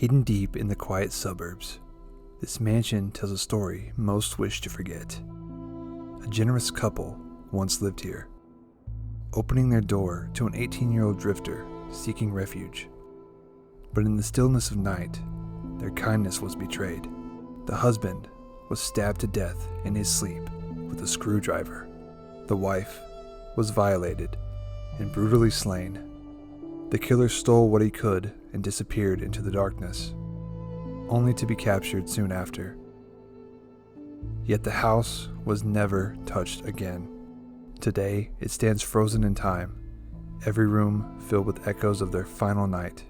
Hidden deep in the quiet suburbs, this mansion tells a story most wish to forget. A generous couple once lived here, opening their door to an 18-year-old drifter seeking refuge. But in the stillness of night, their kindness was betrayed. The husband was stabbed to death in his sleep with a screwdriver. The wife was violated and brutally slain. The killer stole what he could and disappeared into the darkness, only to be captured soon after. Yet the house was never touched again. Today, it stands frozen in time, every room filled with echoes of their final night,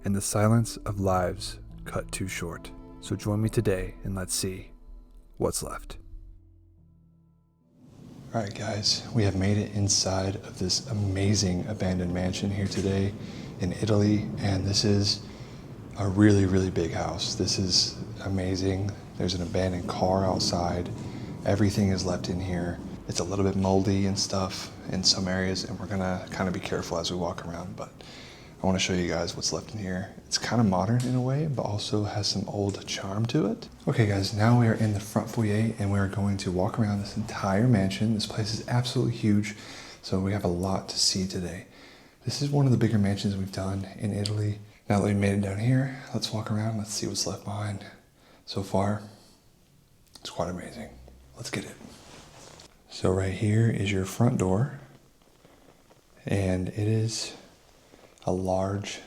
and the silence of lives cut too short. So join me today and let's see what's left. Alright guys, we have made it inside of this amazing abandoned mansion here today in Italy, and this is a really big house. This is amazing. There's an abandoned car outside. Everything is left in here. It's a little bit moldy and stuff in some areas, and we're gonna kind of be careful as we walk around, but I want to show you guys what's left in here. It's kind of modern in a way, but also has some old charm to it. Okay guys, now we are in the front foyer and we're going to walk around this entire mansion. This place is absolutely huge, so we have a lot to see today. This is one of the bigger mansions we've done in Italy. Now that we've made it down here, let's walk around, let's see what's left behind. So far, it's quite amazing. Let's get it. So right here is your front door, and it is a large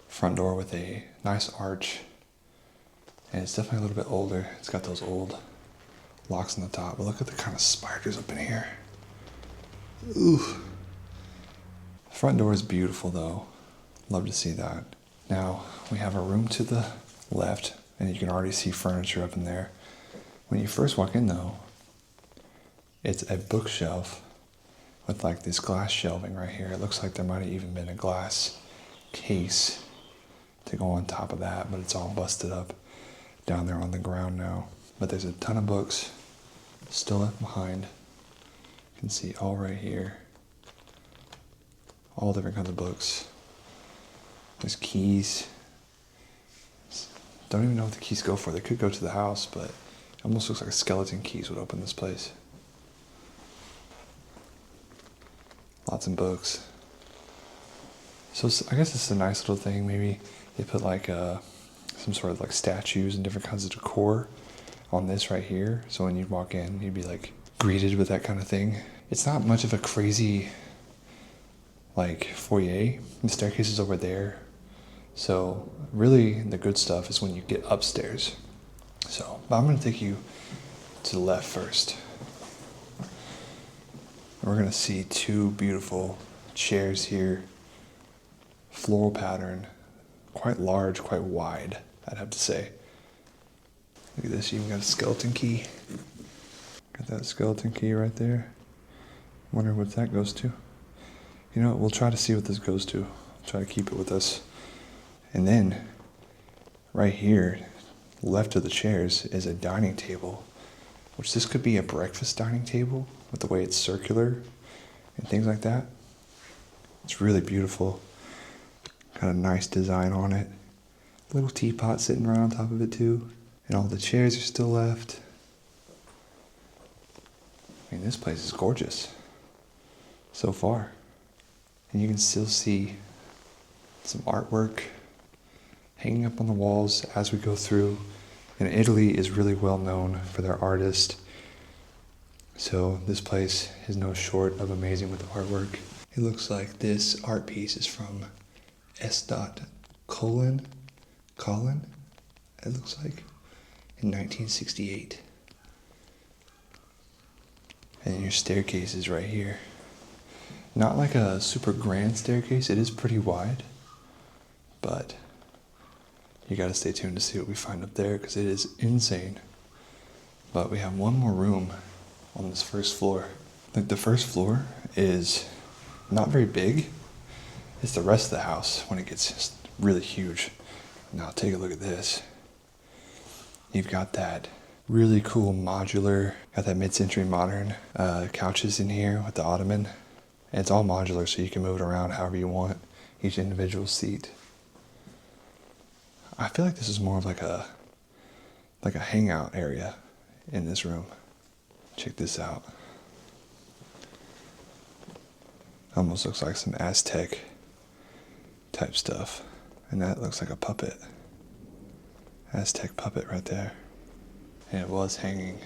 front door with a nice arch, and it's definitely a little bit older. It's got those old locks on the top, but look at the kind of spiders up in here. Ooh. The front door is beautiful though. Love to see that. Now we have a room to the left, and you can already see furniture up in there. When you first walk in though, it's a bookshelf with like this glass shelving right here. It looks like there might have even been a glass case to go on top of that, but it's all busted up down there on the ground now. But there's a ton of books still left behind. You can see all right here. All different kinds of books. There's keys. Don't even know what the keys go for. They could go to the house, but it almost looks like a skeleton keys would open this place. Lots of books. So I guess it's a nice little thing. Maybe they put like some sort of like statues and different kinds of decor on this right here. So when you walk in, you'd be like greeted with that kind of thing. It's not much of a crazy like foyer. The staircase is over there. So really the good stuff is when you get upstairs. But I'm gonna take you to the left first. We're gonna see two beautiful chairs here. Floral pattern, quite large, quite wide, I'd have to say. Look at this, you even got a skeleton key. Got that skeleton key right there. Wonder what that goes to. You know what, we'll try to see what this goes to. Try to keep it with us. And then, right here, left of the chairs is a dining table, which this could be a breakfast dining table with the way it's circular and things like that. It's really beautiful. Got a nice design on it. Little teapot sitting right on top of it too. And all the chairs are still left. I mean, this place is gorgeous so far. And you can still see some artwork hanging up on the walls as we go through. And Italy is really well known for their artists. So this place is no short of amazing with the artwork. It looks like this art piece is from S. Colin, it looks like, in 1968. And your staircase is right here. Not like a super grand staircase, it is pretty wide, but you gotta stay tuned to see what we find up there because it is insane. But we have one more room on this first floor. Like the first floor is not very big. It's the rest of the house when it gets just really huge. Now take a look at this. You've got that really cool modular, got that mid-century modern couches in here with the ottoman. And it's all modular, so you can move it around however you want, each individual seat. I feel like this is more of like a hangout area in this room. Check this out. Almost looks like some Aztec type stuff. And that looks like a puppet. Aztec puppet right there. And it was hanging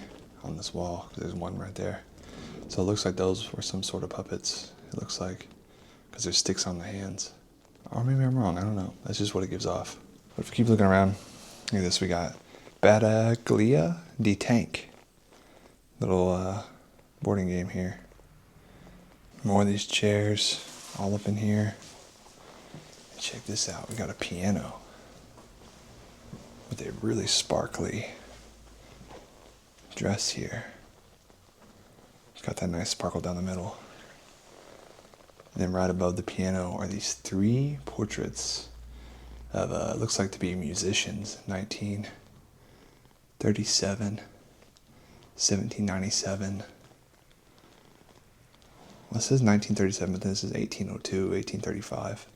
on this wall. There's one right there. So it looks like those were some sort of puppets. It looks like, because there's sticks on the hands. Or maybe I'm wrong, I don't know. That's just what it gives off. But if we keep looking around, look at this, we got Battaglia di Tank. Little boarding game here. More of these chairs all up in here. And check this out, we got a piano with a really sparkly dress here. It's got that nice sparkle down the middle. And then right above the piano are these 3 portraits of, looks like to be musicians, 1937, 1797. Well, it says 1937, but this is 1802, 1835,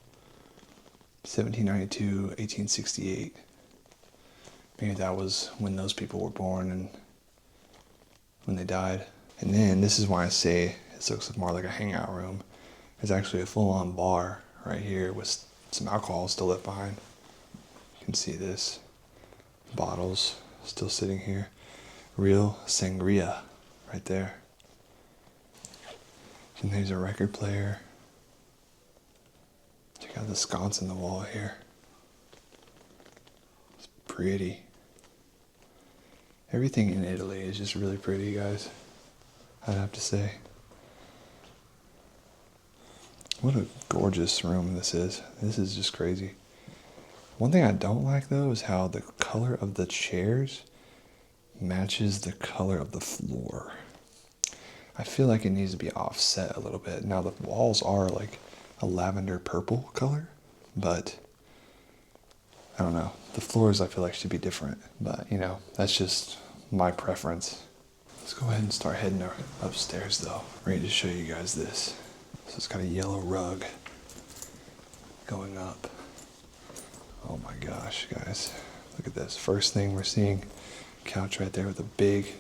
1792, 1868. Maybe that was when those people were born and when they died. And then this is why I say it looks more like a hangout room. There's actually a full-on bar right here with some alcohol still left behind. You can see this. Bottles still sitting here. Real sangria right there. And there's a record player. Check out the sconce in the wall here. It's pretty. Everything in Italy is just really pretty, guys. I'd have to say. What a gorgeous room this is. This is just crazy. One thing I don't like though is how the color of the chairs matches the color of the floor. I feel like it needs to be offset a little bit. Now the walls are like a lavender purple color, but I don't know. The floors I feel like should be different, but you know, that's just my preference. Let's go ahead and start heading upstairs though. Ready to show you guys this. So it's got a yellow rug going up. Oh my gosh, guys. Look at this. First thing we're seeing, couch right there with a big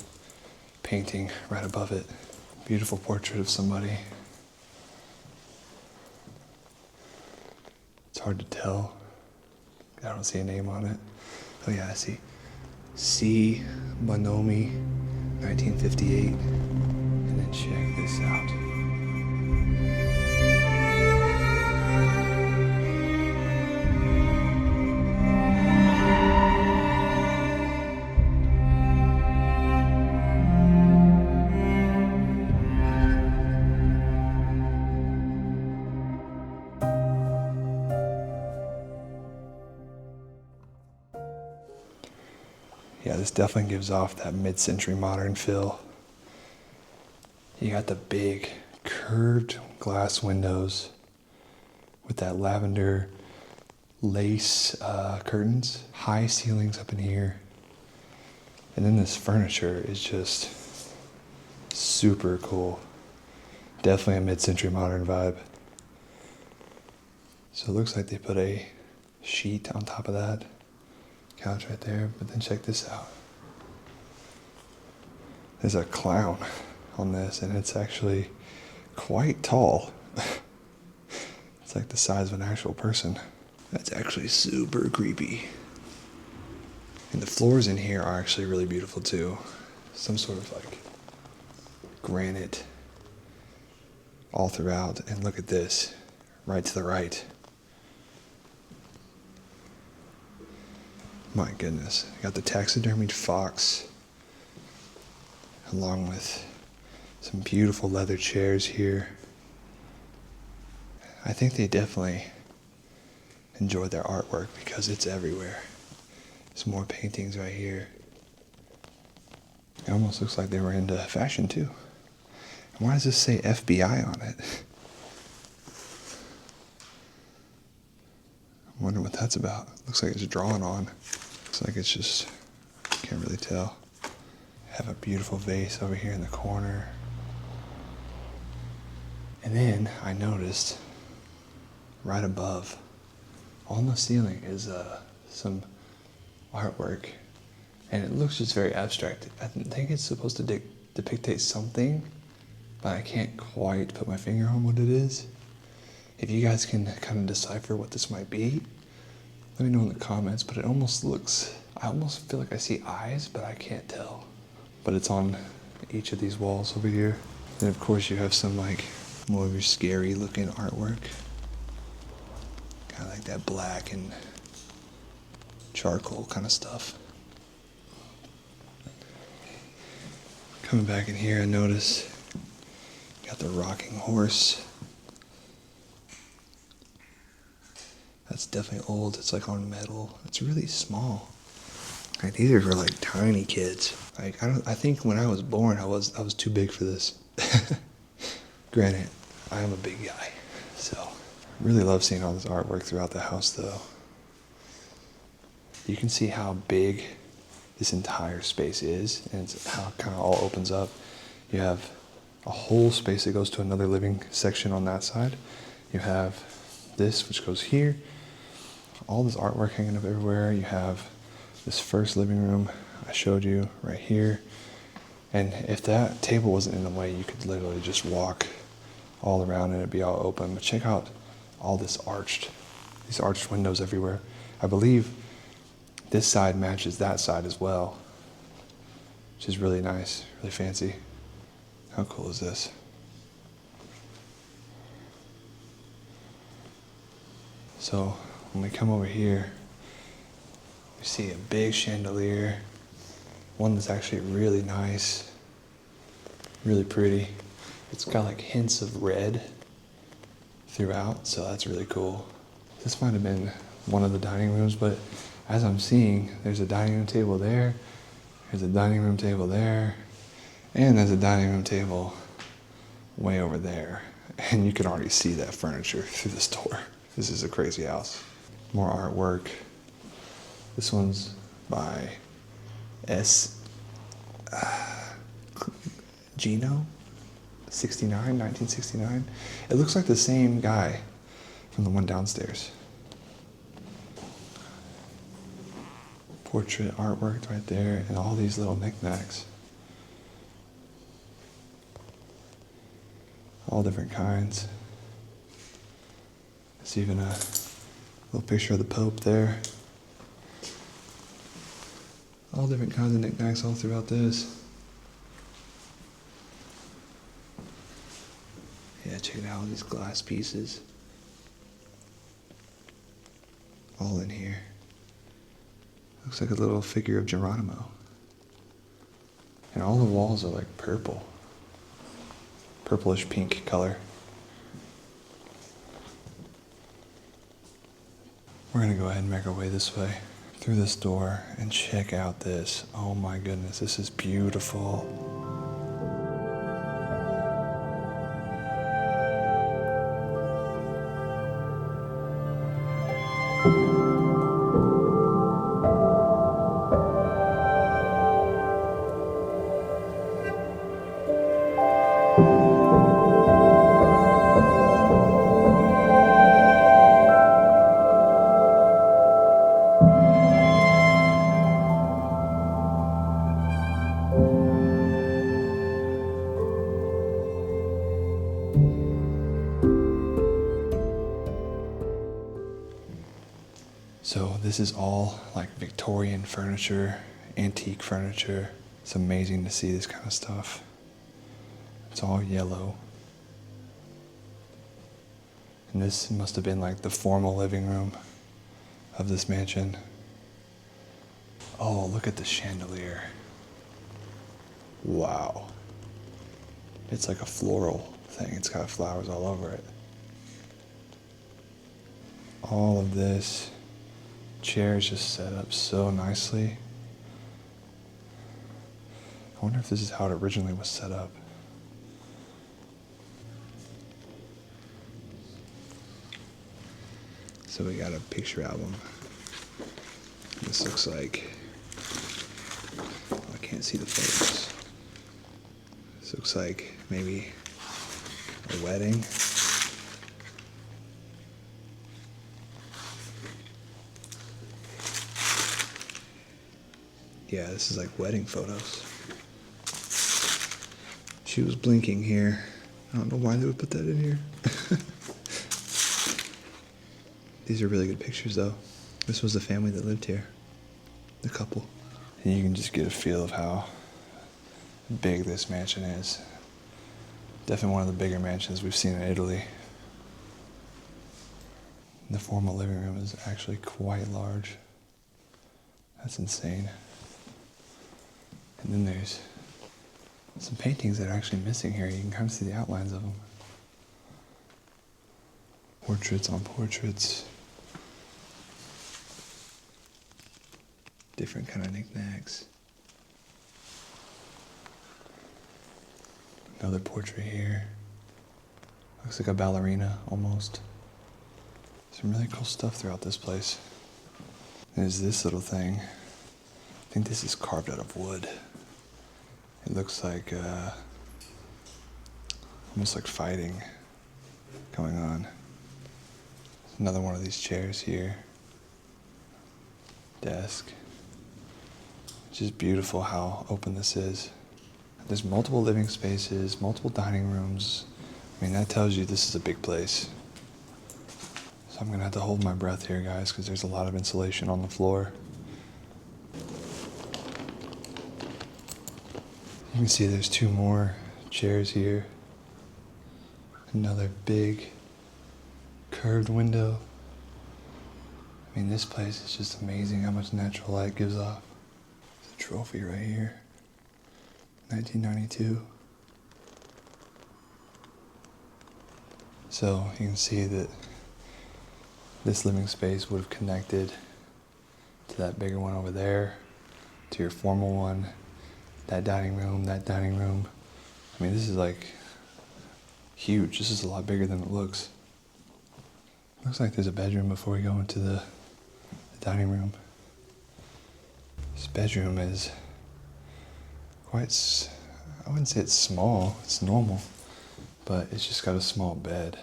painting right above it. Beautiful portrait of somebody. It's hard to tell. I don't see a name on it. Oh yeah, I see. C. Bonomi, 1958. And then check this out. Yeah, this definitely gives off that mid-century modern feel. You got the big curved glass windows with that lavender lace curtains, high ceilings up in here. And then this furniture is just super cool. Definitely a mid-century modern vibe. So it looks like they put a sheet on top of that. Couch right there, but then check this out. There's a clown on this, and it's actually quite tall. It's like the size of an actual person. That's actually super creepy. And the floors in here are actually really beautiful too. Some sort of like granite all throughout. And look at this, right to the right. My goodness, you got the taxidermied fox along with some beautiful leather chairs here. I think they definitely enjoy their artwork because it's everywhere. There's more paintings right here. It almost looks like they were into fashion too. And why does this say FBI on it? I wonder what that's about. Looks like it's drawn on. Looks like it's just, can't really tell. Have a beautiful vase over here in the corner. And then I noticed right above on the ceiling is some artwork, and it looks just very abstract. I think it's supposed to depict something, but I can't quite put my finger on what it is. If you guys can kind of decipher what this might be, let me know in the comments, but it almost looks, I almost feel like I see eyes, but I can't tell. But it's on each of these walls over here. And of course you have some like more of your scary looking artwork. Kind of like that black and charcoal kind of stuff. Coming back in here, I notice got the rocking horse. That's definitely old. It's like on metal. It's really small. Like, these are for like tiny kids. Like I think when I was born, I was too big for this. Granted, I am a big guy, so really love seeing all this artwork throughout the house though. You can see how big this entire space is, and it's how it kind of all opens up. You have a whole space that goes to another living section on that side. You have this, which goes here. All this artwork hanging up everywhere. You have this first living room I showed you right here. And if that table wasn't in the way, you could literally just walk all around and it'd be all open. But check out all these arched windows everywhere. I believe this side matches that side as well, which is really nice, really fancy. How cool is this? So when we come over here, we see a big chandelier, one that's actually really nice, really pretty. It's got like hints of red throughout, so that's really cool. This might have been one of the dining rooms, but as I'm seeing, there's a dining room table there, there's a dining room table there, and there's a dining room table way over there. And you can already see that furniture through this door. This is a crazy house. More artwork. This one's by Gino, 1969. It looks like the same guy from the one downstairs. Portrait artwork right there, and all these little knickknacks. All different kinds. There's even a little picture of the Pope there. All different kinds of knickknacks all throughout this. Yeah, check it out, all these glass pieces. All in here. Looks like a little figure of Geronimo. And all the walls are like purple. Purplish pink color. We're gonna go ahead and make our way this way through this door and check out this. Oh my goodness, this is beautiful. So this is all like Victorian furniture, antique furniture. It's amazing to see this kind of stuff. It's all yellow. And this must have been like the formal living room of this mansion. Oh, look at the chandelier. Wow. It's like a floral thing. It's got flowers all over it. All of this. Chairs just set up so nicely. I wonder if this is how it originally was set up. So we got a picture album. This looks like, I can't see the photos. This looks like maybe a wedding. Yeah, this is like wedding photos. She was blinking here. I don't know why they would put that in here. These are really good pictures though. This was the family that lived here. The couple. And you can just get a feel of how big this mansion is. Definitely one of the bigger mansions we've seen in Italy. The formal living room is actually quite large. That's insane. And then there's some paintings that are actually missing here. You can kind of see the outlines of them. Portraits on portraits. Different kind of knickknacks. Another portrait here. Looks like a ballerina almost. Some really cool stuff throughout this place. There's this little thing. I think this is carved out of wood. It looks like almost like fighting going on. Another one of these chairs here. Desk. It's just beautiful how open this is. There's multiple living spaces, multiple dining rooms. I mean, that tells you this is a big place. So I'm gonna have to hold my breath here, guys, because there's a lot of insulation on the floor. You can see there's two more chairs here. Another big curved window. I mean, this place is just amazing how much natural light gives off. There's a trophy right here. 1992. So you can see that this living space would have connected to that bigger one over there, to your formal one, that dining room, that dining room. I mean, this is like huge. This is a lot bigger than it looks. Looks like there's a bedroom before we go into the dining room. This bedroom is quite, I wouldn't say it's small, it's normal, but it's just got a small bed.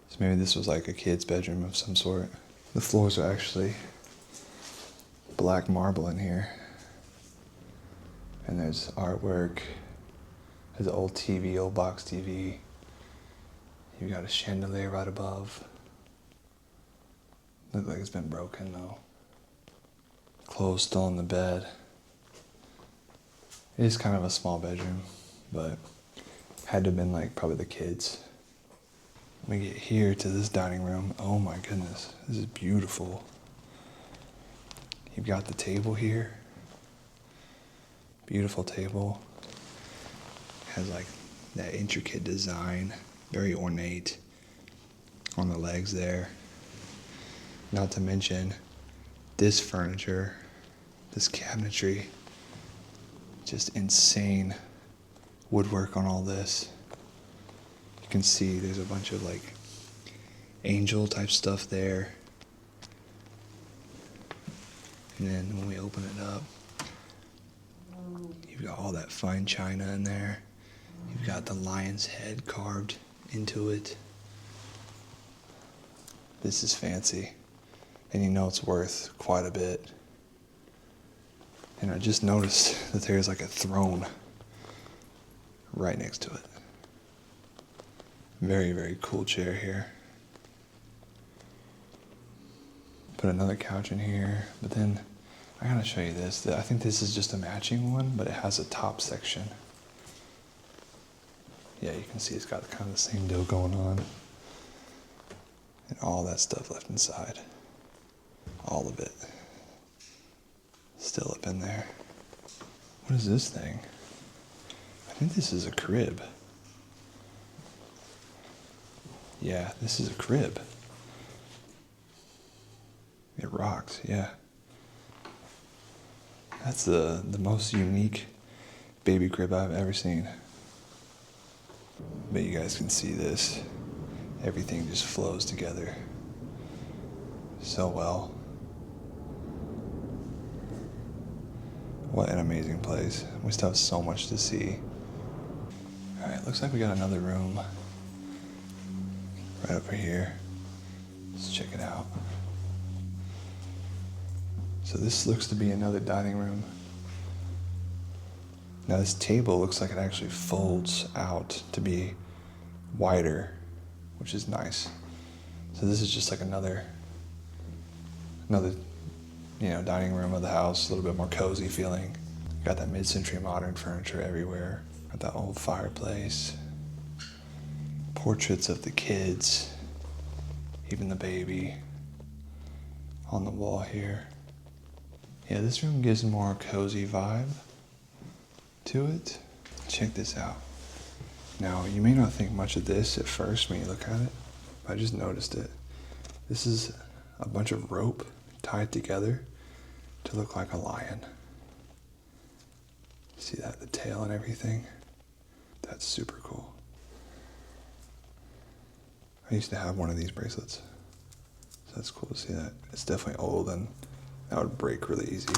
So maybe this was like a kid's bedroom of some sort. The floors are actually black marble in here. And there's artwork, there's an old TV, old box TV. You've got a chandelier right above. Looks like it's been broken though. Clothes still in the bed. It is kind of a small bedroom, but had to have been like probably the kids. When we get here to this dining room, oh my goodness, this is beautiful. You've got the table here. Beautiful table. Has like that intricate design, very ornate on the legs there. Not to mention this furniture, this cabinetry. Just insane woodwork on all this. You can see there's a bunch of like angel type stuff there. And then when we open it up, you've got all that fine china in there. You've got the lion's head carved into it. This is fancy. And you know it's worth quite a bit. And I just noticed that there's like a throne right next to it. Very, very cool chair here. Put another couch in here, but then I gotta show you this. I think this is just a matching one, but it has a top section. Yeah, you can see it's got kind of the same deal going on. And all that stuff left inside. All of it. Still up in there. What is this thing? I think this is a crib. Yeah, this is a crib. It rocks, yeah. That's the most unique baby crib I've ever seen. But you guys can see this. Everything just flows together so well. What an amazing place. We still have so much to see. All right, looks like we got another room right over here. Let's check it out. So this looks to be another dining room. Now this table looks like it actually folds out to be wider, which is nice. So this is just like another dining room of the house, a little bit more cozy feeling. Got that mid-century modern furniture everywhere. Got that old fireplace. Portraits of the kids, even the baby on the wall here. Yeah, this room gives a more cozy vibe to it. Check this out. Now, you may not think much of this at first when you look at it, but I just noticed it. This is a bunch of rope tied together to look like a lion. See that? The tail and everything? That's super cool. I used to have one of these bracelets, so that's cool to see that. It's definitely old and that would break really easy.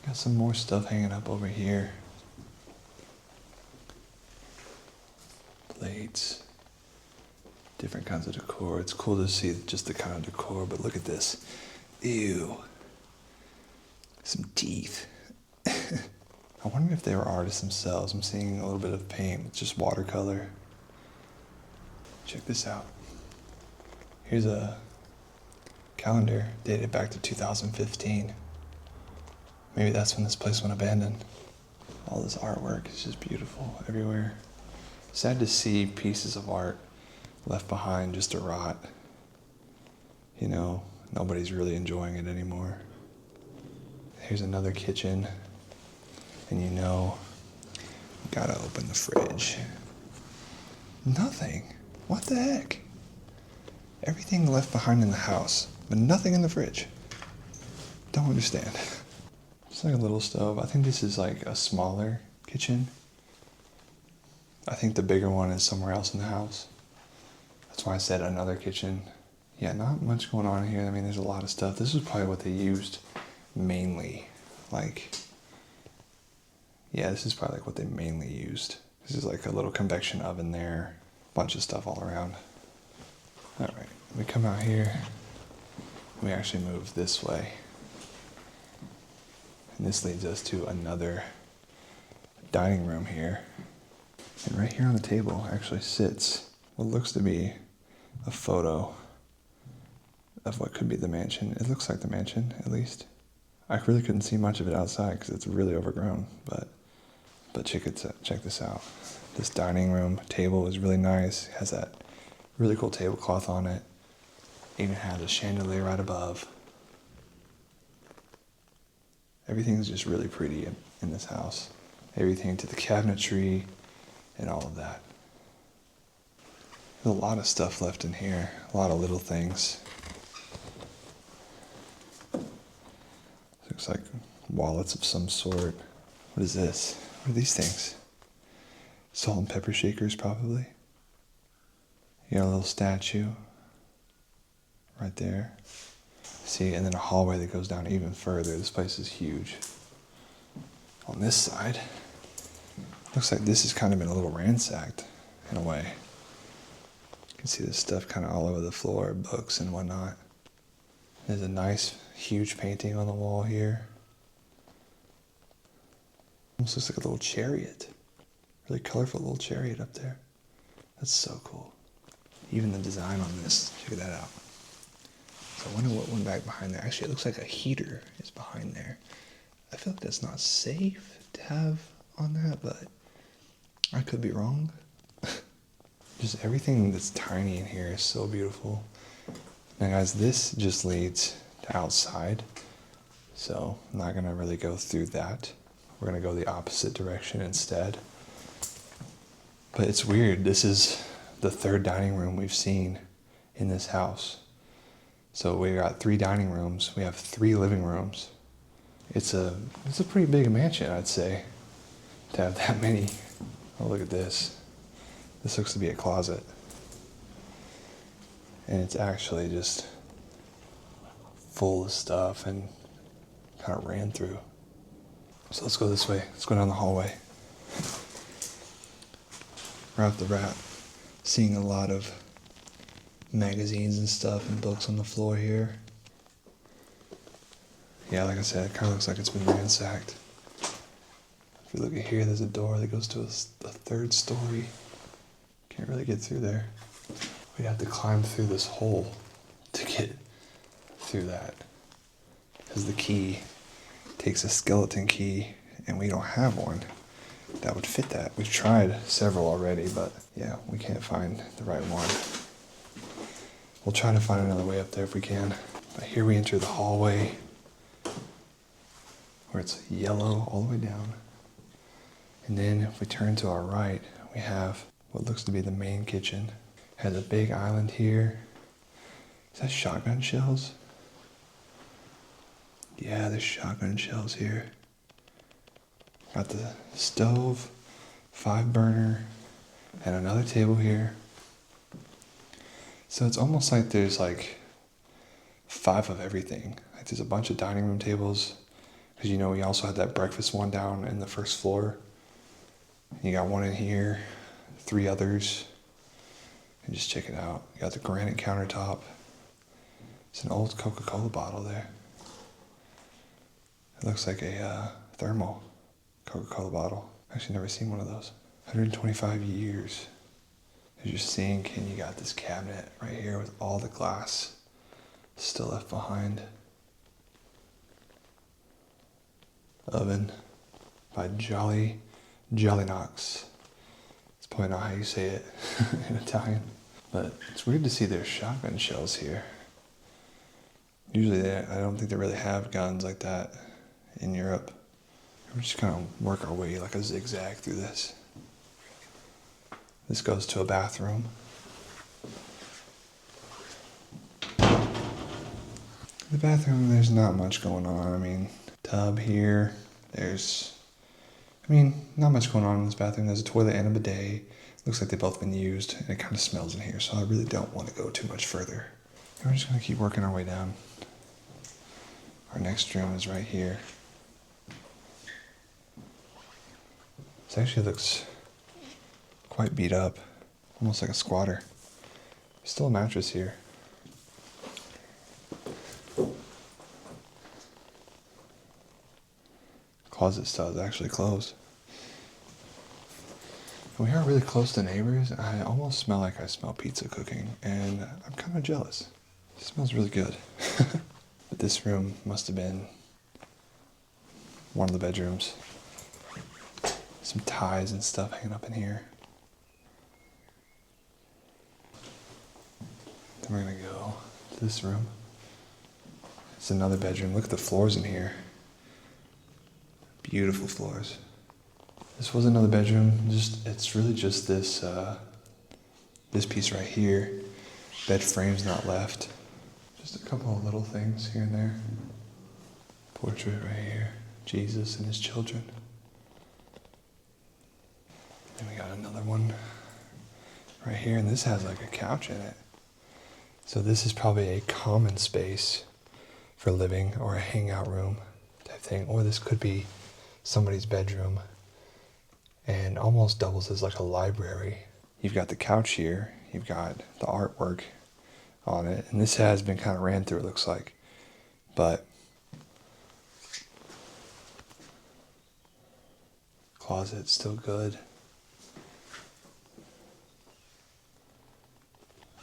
Got some more stuff hanging up over here. Plates, different kinds of decor. It's cool to see just the kind of decor, but look at this. Ew. Some teeth. I wonder if they were artists themselves. I'm seeing a little bit of paint. It's just watercolor. Check this out. Here's a calendar dated back to 2015. Maybe that's when this place went abandoned. All this artwork is just beautiful everywhere. Sad to see pieces of art left behind just to rot. You know, nobody's really enjoying it anymore. Here's another kitchen. And you know, gotta open the fridge. Nothing. What the heck? Everything left behind in the house, but nothing in the fridge. Don't understand. It's like a little stove. I think this is like a smaller kitchen. I think the bigger one is somewhere else in the house. That's why I said another kitchen. Yeah, not much going on here. I mean, there's a lot of stuff. This is probably what they used mainly. This is probably like what they mainly used. This is like a little convection oven there. Bunch of stuff all around. All right, we come out here. We actually move this way. And this leads us to another dining room here. And right here on the table actually sits what looks to be a photo of what could be the mansion. It looks like the mansion, at least. I really couldn't see much of it outside because it's really overgrown, but check this out. This dining room table is really nice. It has that really cool tablecloth on it. Even has a chandelier right above. Everything's just really pretty in this house. Everything to the cabinetry and all of that. There's a lot of stuff left in here. A lot of little things. Looks like wallets of some sort. What is this? What are these things? Salt and pepper shakers, probably. You got a little statue right there. See, and then a hallway that goes down even further. This place is huge. On this side, looks like this has kind of been a little ransacked in a way. You can see this stuff kind of all over the floor, books and whatnot. There's a nice, huge painting on the wall here. Almost looks like a little chariot. Really colorful little chariot up there. That's so cool. Even the design on this, check that out. So I wonder what went back behind there. Actually, it looks like a heater is behind there. I feel like that's not safe to have on that, but I could be wrong. Just everything that's tiny in here is so beautiful. Now guys, this just leads to outside. So I'm not gonna really go through that. We're gonna go the opposite direction instead. But it's weird, this is the third dining room we've seen in this house. So we got 3 dining rooms, we have 3 living rooms. It's a pretty big mansion, I'd say, to have that many. Oh, look at this. This looks to be a closet. And it's actually just full of stuff and kind of ran through. So let's go this way. Let's go down the hallway. Right off the bat, seeing a lot of magazines and stuff and books on the floor here. Yeah, like I said, it kind of looks like it's been ransacked. If you look at here, there's a door that goes to a third story. Can't really get through there. We'd have to climb through this hole to get through that. Because the key takes a skeleton key, and we don't have one that would fit that. We've tried several already, but yeah, we can't find the right one. We'll try to find another way up there if we can. But here we enter the hallway, where it's yellow all the way down. And then if we turn to our right, we have what looks to be the main kitchen. It has a big island here. Is that shotgun shells? Yeah, there's shotgun shells here. Got the stove, 5-burner, and another table here. So it's almost like there's like 5 of everything. Like there's a bunch of dining room tables, because you know we also had that breakfast one down in the first floor. You got one in here, 3 others, and just check it out. You got the granite countertop. It's an old Coca-Cola bottle there. It looks like a thermal Coca-Cola bottle. Actually never seen one of those. 125 years. There's your sink, and you got this cabinet right here with all the glass still left behind. Oven by Jolly Knox. It's probably not how you say it in Italian. But it's weird to see their shotgun shells here. Usually I don't think they really have guns like that in Europe. We're just gonna work our way like a zigzag through this. This goes to a bathroom. The bathroom, there's not much going on. I mean, tub here. Not much going on in this bathroom. There's a toilet and a bidet. Looks like they've both been used, and it kind of smells in here, so I really don't want to go too much further. And we're just gonna keep working our way down. Our next room is right here. This actually looks quite beat up, almost like a squatter. Still a mattress here. Closet still is actually closed. We are really close to neighbors. I almost smell like I smell pizza cooking, and I'm kind of jealous. It smells really good. But this room must have been one of the bedrooms. Some ties and stuff hanging up in here. Then we're gonna go to this room. It's another bedroom. Look at the floors in here. Beautiful floors. This was another bedroom. It's really just this this piece right here. Bed frame's not left. Just a couple of little things here and there. Portrait right here. Jesus and his children. Then we got another one right here, and this has like a couch in it. So this is probably a common space for living or a hangout room type thing. Or this could be somebody's bedroom and almost doubles as like a library. You've got the couch here, you've got the artwork on it, and this has been kind of ran through, it looks like. But closet's still good.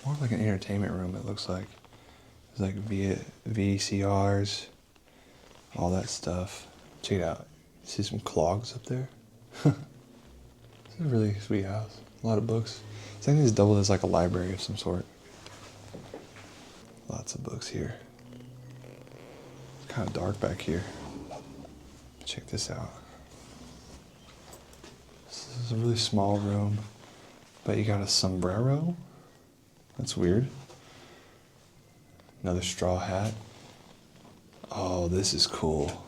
More like an entertainment room, it looks like. There's like VCRs, all that stuff. Check it out. See some clogs up there? It's a really sweet house. A lot of books. I think it's doubled as like a library of some sort. Lots of books here. It's kind of dark back here. Check this out. This is a really small room, but you got a sombrero. That's weird. Another straw hat. Oh, this is cool.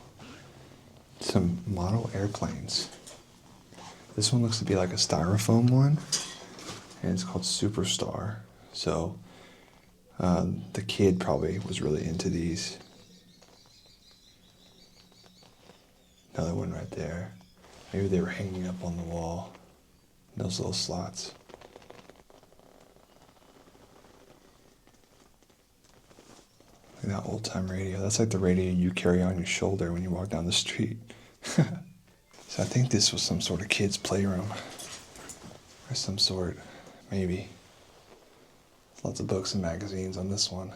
Some model airplanes. This one looks to be like a styrofoam one, and it's called Superstar. So the kid probably was really into these. Another one right there. Maybe they were hanging up on the wall. Those little slots. Look at that old-time radio. That's like the radio you carry on your shoulder when you walk down the street. So I think this was some sort of kid's playroom. Or some sort, maybe. Lots of books and magazines on this one.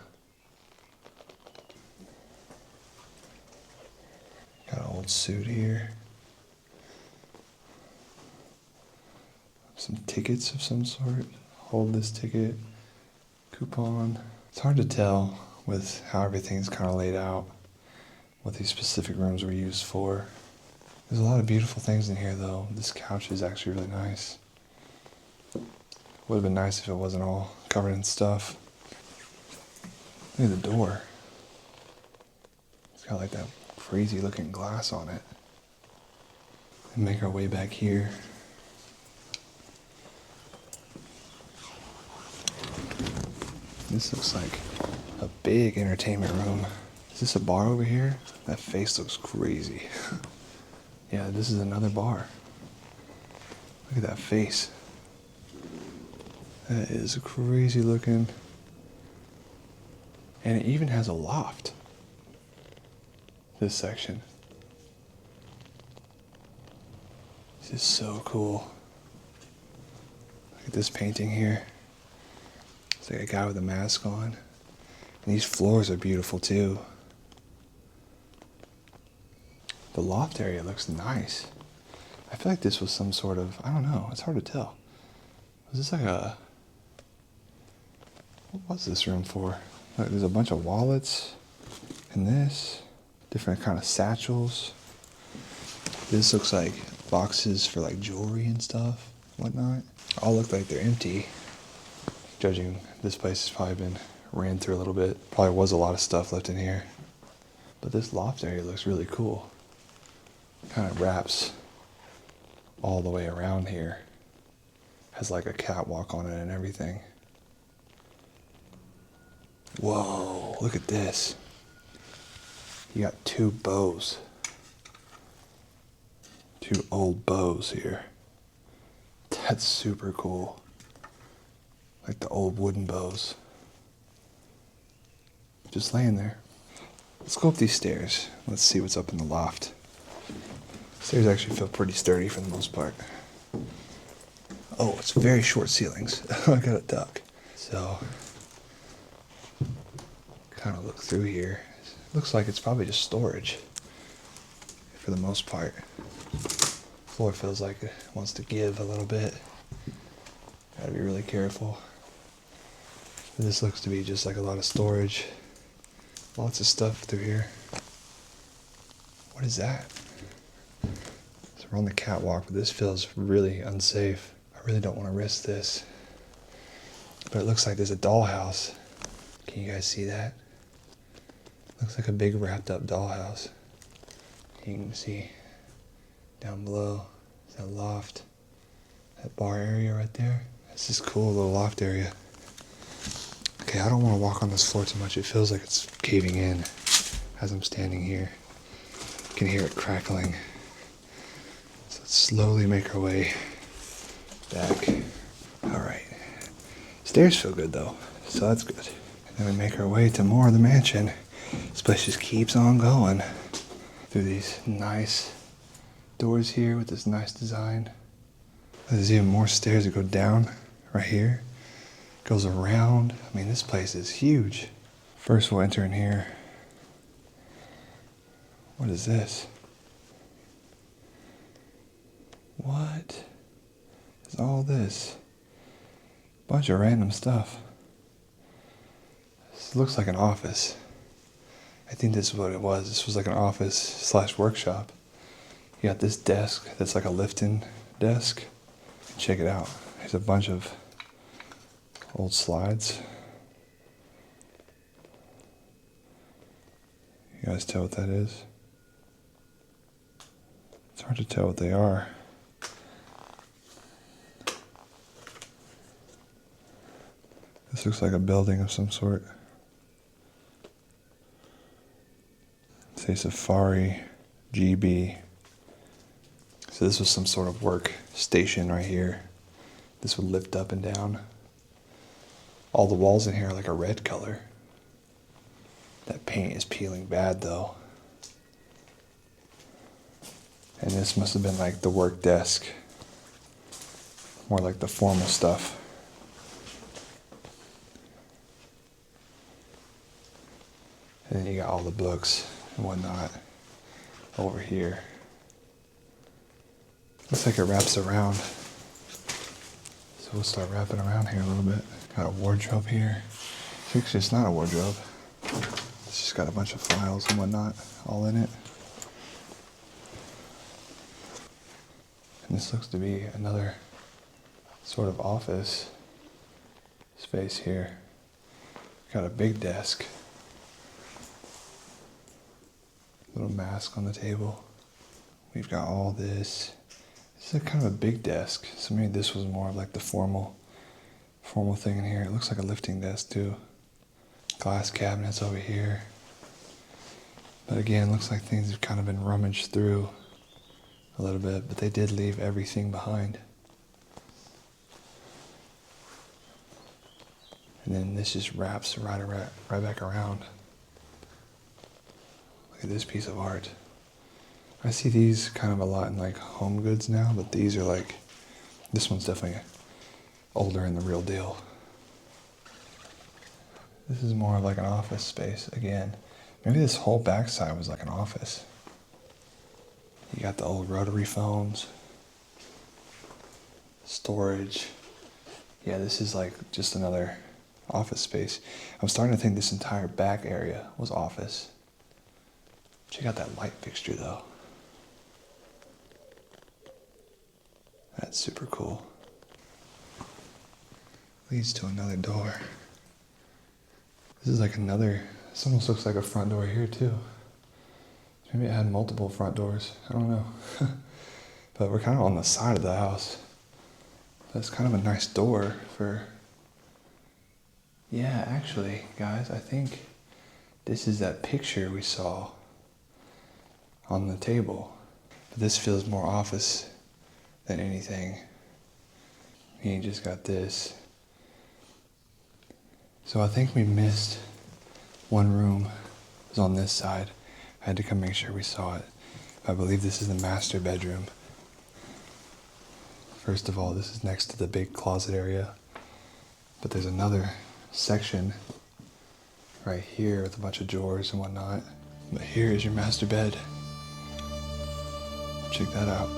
Got an old suit here. Some tickets of some sort. Hold this ticket. Coupon. It's hard to tell with how everything's kind of laid out what these specific rooms were used for. There's a lot of beautiful things in here though. This couch is actually really nice. Would have been nice if it wasn't all covered in stuff. Look at the door. It's got like that crazy looking glass on it. And make our way back here. This looks like a big entertainment room. Is this a bar over here? That face looks crazy. Yeah, this is another bar. Look at that face. That is crazy looking. And it even has a loft. This section. This is so cool. Look at this painting here. It's like a guy with a mask on. And these floors are beautiful too. The loft area looks nice. I feel like this was some sort of, I don't know, it's hard to tell. Was this like a, what was this room for? Look, there's a bunch of wallets in this, different kind of satchels. This looks like boxes for like jewelry and stuff, whatnot. All look like they're empty. Judging, this place has probably been ran through a little bit. Probably was a lot of stuff left in here. But this loft area looks really cool. Kind of wraps all the way around here. Has like a catwalk on it and everything. Whoa, look at this. You got two bows. Two old bows here. That's super cool. Like the old wooden bows. Just laying there. Let's go up these stairs. Let's see what's up in the loft. Stairs actually feel pretty sturdy for the most part. Oh, it's very short ceilings. I got a duck. So, kind of look through here. Looks like it's probably just storage for the most part. Floor feels like it wants to give a little bit. Gotta be really careful. This looks to be just like a lot of storage. Lots of stuff through here. What is that? So we're on the catwalk, but this feels really unsafe. I really don't want to risk this. But it looks like there's a dollhouse. Can you guys see that? Looks like a big wrapped up dollhouse. You can see down below is that loft. That bar area right there. That's this cool little loft area. Okay, I don't want to walk on this floor too much. It feels like it's caving in as I'm standing here. You can hear it crackling. So let's slowly make our way back. Alright. Stairs feel good though, so that's good. And then we make our way to more of the mansion. This place just keeps on going. Through these nice doors here with this nice design. There's even more stairs that go down right here. Goes around. I mean, this place is huge. First we'll enter in here. What is this? What is all this? Bunch of random stuff. This looks like an office. I think this is what it was. This was like an office slash workshop. You got this desk that's like a lifting desk. Check it out. There's a bunch of old slides. You guys tell what that is? It's hard to tell what they are. This looks like a building of some sort. Say Safari GB. So this was some sort of work station right here. This would lift up and down. All the walls in here are like a red color. That paint is peeling bad though. And this must have been like the work desk. More like the formal stuff. And then you got all the books and whatnot over here. Looks like it wraps around. So we'll start wrapping around here a little bit. Got a wardrobe here. Actually, it's not a wardrobe. It's just got a bunch of files and whatnot all in it. And this looks to be another sort of office space here. Got a big desk. Little mask on the table. We've got all this. This is kind of a big desk. So maybe this was more of like the formal thing in here. It looks like a lifting desk too. Glass cabinets over here. But again, it looks like things have kind of been rummaged through a little bit, but they did leave everything behind. And then this just wraps right back around. Look at this piece of art. I see these kind of a lot in like home goods now, but these are like, this one's definitely older and the real deal. This is more like an office space again. Maybe this whole backside was like an office. You got the old rotary phones, storage. Yeah, this is like just another office space. I'm starting to think this entire back area was office. Check out that light fixture though. That's super cool. Leads to another door. This is like another, this almost looks like a front door here too. Maybe it had multiple front doors. I don't know. But we're kind of on the side of the house. That's kind of a nice door for... Yeah, actually, guys, I think this is that picture we saw on the table. But this feels more office than anything. You just got this. So I think we missed one room. It was on this side. I had to come make sure we saw it. I believe this is the master bedroom. First of all, this is next to the big closet area. But there's another section right here with a bunch of drawers and whatnot. But here is your master bed. Check that out.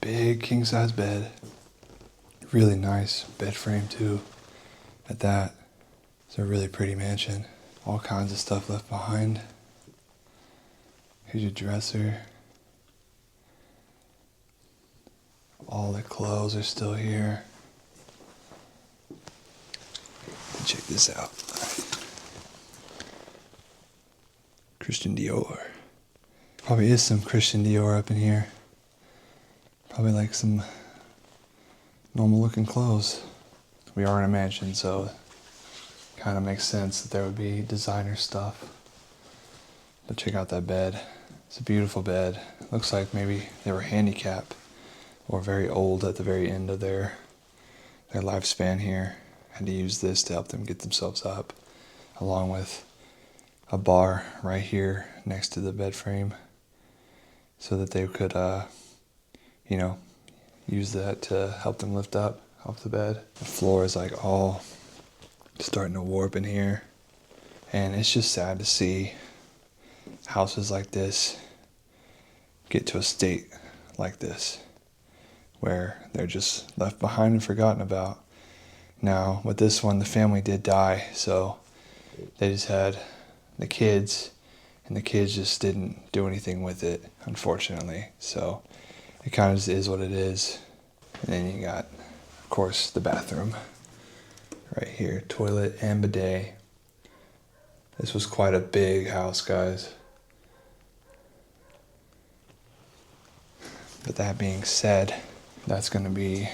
Big king size bed. Really nice bed frame too at that. It's a really pretty mansion. All kinds of stuff left behind. Here's your dresser. All the clothes are still here. Check this out. Christian Dior. Probably is some Christian Dior up in here. Probably like some normal looking clothes. We are in a mansion, so it kind of makes sense that there would be designer stuff. But check out that bed. It's a beautiful bed. Looks like maybe they were handicapped or very old at the very end of their lifespan here. Had to use this to help them get themselves up, along with a bar right here next to the bed frame so that they could use that to help them lift up off the bed. The floor is like all starting to warp in here. And it's just sad to see houses like this get to a state like this, where they're just left behind and forgotten about. Now, with this one, the family did die, so they just had the kids, and the kids just didn't do anything with it, unfortunately. So it kind of just is what it is. And then you got, of course, the bathroom right here, toilet and bidet. This was quite a big house, guys. But that being said, that's going to be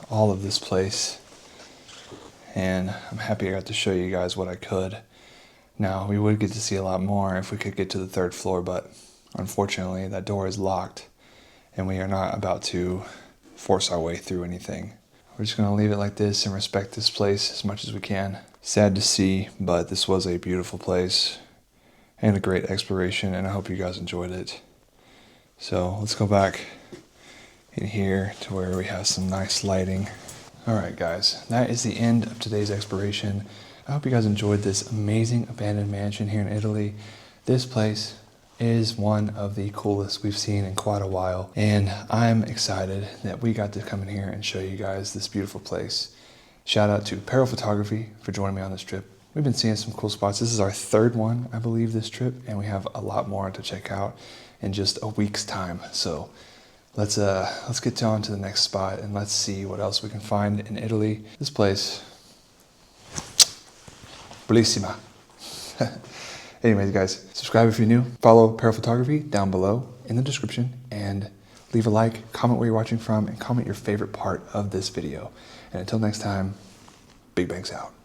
all of this place. And I'm happy I got to show you guys what I could. Now, we would get to see a lot more if we could get to the 3rd floor, but unfortunately that door is locked and we are not about to force our way through anything. We're just going to leave it like this and respect this place as much as we can. Sad to see, but this was a beautiful place and a great exploration, and I hope you guys enjoyed it. So let's go back in here to where we have some nice lighting. Alright guys, that is the end of today's exploration. I hope you guys enjoyed this amazing abandoned mansion here in Italy. This place is one of the coolest we've seen in quite a while, and I'm excited that we got to come in here and show you guys this beautiful place. Shout out to Peril Photography for joining me on this trip. We've been seeing some cool spots. This is our 3rd one, I believe, this trip, and we have a lot more to check out in just a week's time. So let's get on to the next spot and let's see what else we can find in Italy. This place, bellissima. Anyways, guys, subscribe if you're new. Follow Peril Photography down below in the description, and leave a like, comment where you're watching from, and comment your favorite part of this video. And until next time, BigBankz out.